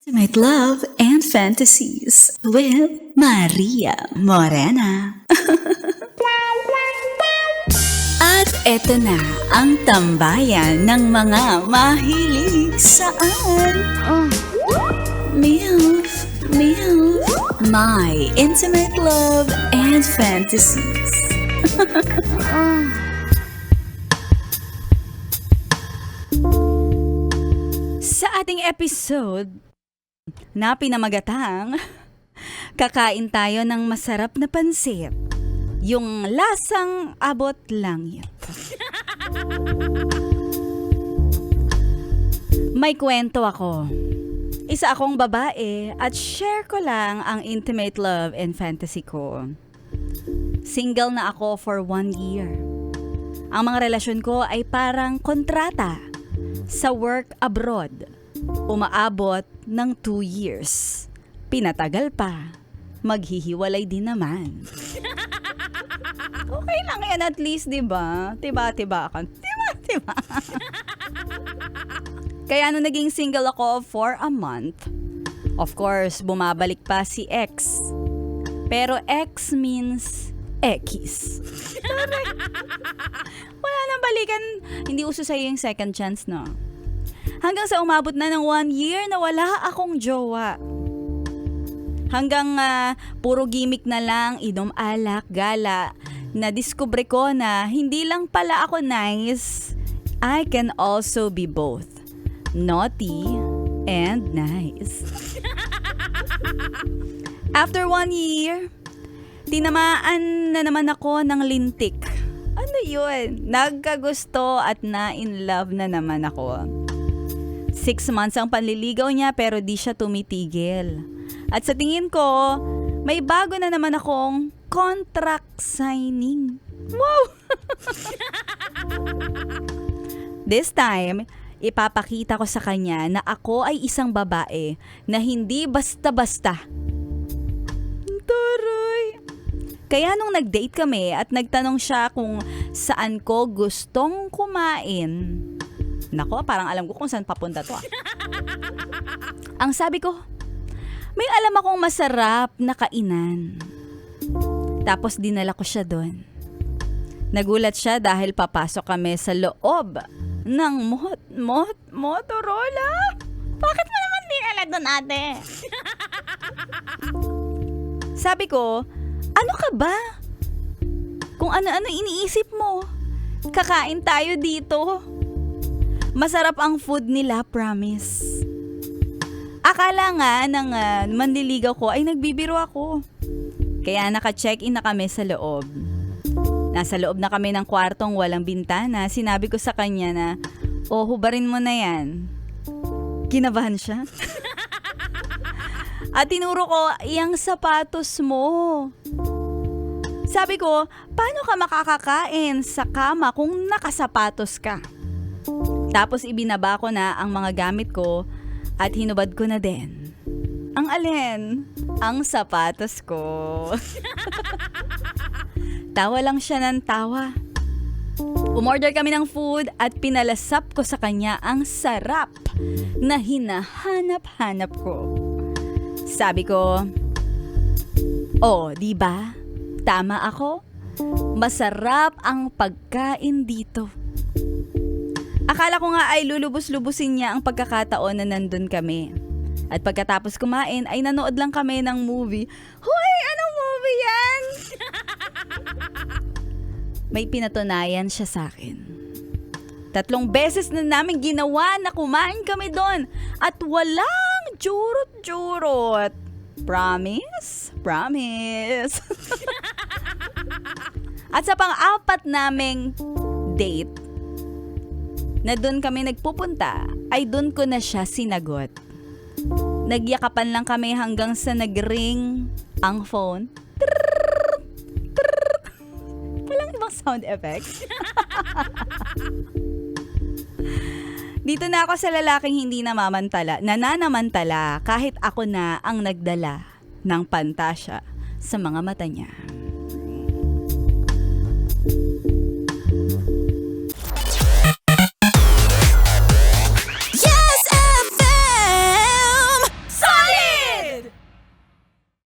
Ultimate Love and Fantasies with Maria Morena. At eto na ang tambayan ng mga mahilig saan. MILF, MILF, My Intimate Love and Fantasies. Sa ating episode na pinamagatang, kakain tayo ng masarap na pansit. Yung lasang abot langit. May kwento ako. Isa akong babae at share ko lang ang intimate love and fantasy ko. Single na ako for 1 year. Ang mga relasyon ko ay parang kontrata sa work abroad. Umaabot ng 2 years. Pinatagal pa. Maghihiwalay din naman. Okay lang yan at least, diba? Tiba-tiba ka. Tiba-tiba. Kaya nung naging single ako for a month, of course, bumabalik pa si ex. Pero ex means X. Wala nang balikan. Hindi uso sa'yo yung second chance, no? Hanggang sa umabot na ng 1 year na wala akong jowa. Hanggang puro gimmick na lang, inom alak, gala, na diskubre ko na hindi lang pala ako nice, I can also be both naughty and nice. After 1 year, tinamaan na naman ako ng lintik. Ano yun? Nagkagusto at na-in love na naman ako. 6 months ang panliligaw niya pero di siya tumitigil. At sa tingin ko, may bago na naman akong contract signing. Wow! This time, ipapakita ko sa kanya na ako ay isang babae na hindi basta-basta. Taray! Kaya nung nag-date kami at nagtanong siya kung saan ko gustong kumain, nako, parang alam ko kung saan papunta to. Ang sabi ko, may alam akong masarap na kainan. Tapos dinala ko siya doon. Nagulat siya dahil papasok kami sa loob ng Motorola. Bakit mo naman dinala doon, ate? Sabi ko, ano ka ba? Kung ano-ano iniisip mo. Kakain tayo dito. Masarap ang food nila, promise. Akala nga ng manliligaw ko ay nagbibiro ako. Kaya naka-check-in na kami sa loob. Nasa loob na kami ng kwartong walang bintana. Sinabi ko sa kanya na, hubarin mo na yan. Kinabahan siya. At tinuro ko, iyang sapatos mo. Sabi ko, paano ka makakakain sa kama kung nakasapatos ka? Tapos ibinaba ko na ang mga gamit ko at hinubad ko na din. Ang alin? Ang sapatos ko. Tawa lang siya ng tawa. Umorder kami ng food at pinalasap ko sa kanya ang sarap na hinahanap-hanap ko. Sabi ko, di ba? Tama ako? Masarap ang pagkain dito. Akala ko nga ay lulubos-lubusin niya ang pagkakataon na nandun kami. At pagkatapos kumain ay nanood lang kami ng movie. Hoy! Anong movie yan? May pinatunayan siya sa akin. 3 beses na namin ginawa na kumain kami doon. At walang jurot-jurot. Promise? Promise. At sa pang-4 naming date, na doon kami nagpupunta, ay doon ko na siya sinagot. Nagyakapan lang kami hanggang sa nag-ring ang phone. Trrrr, trrrr. Walang ibang sound effects. Dito na ako sa lalaking hindi nananamantala kahit ako na ang nagdala ng pantasya sa mga mata niya.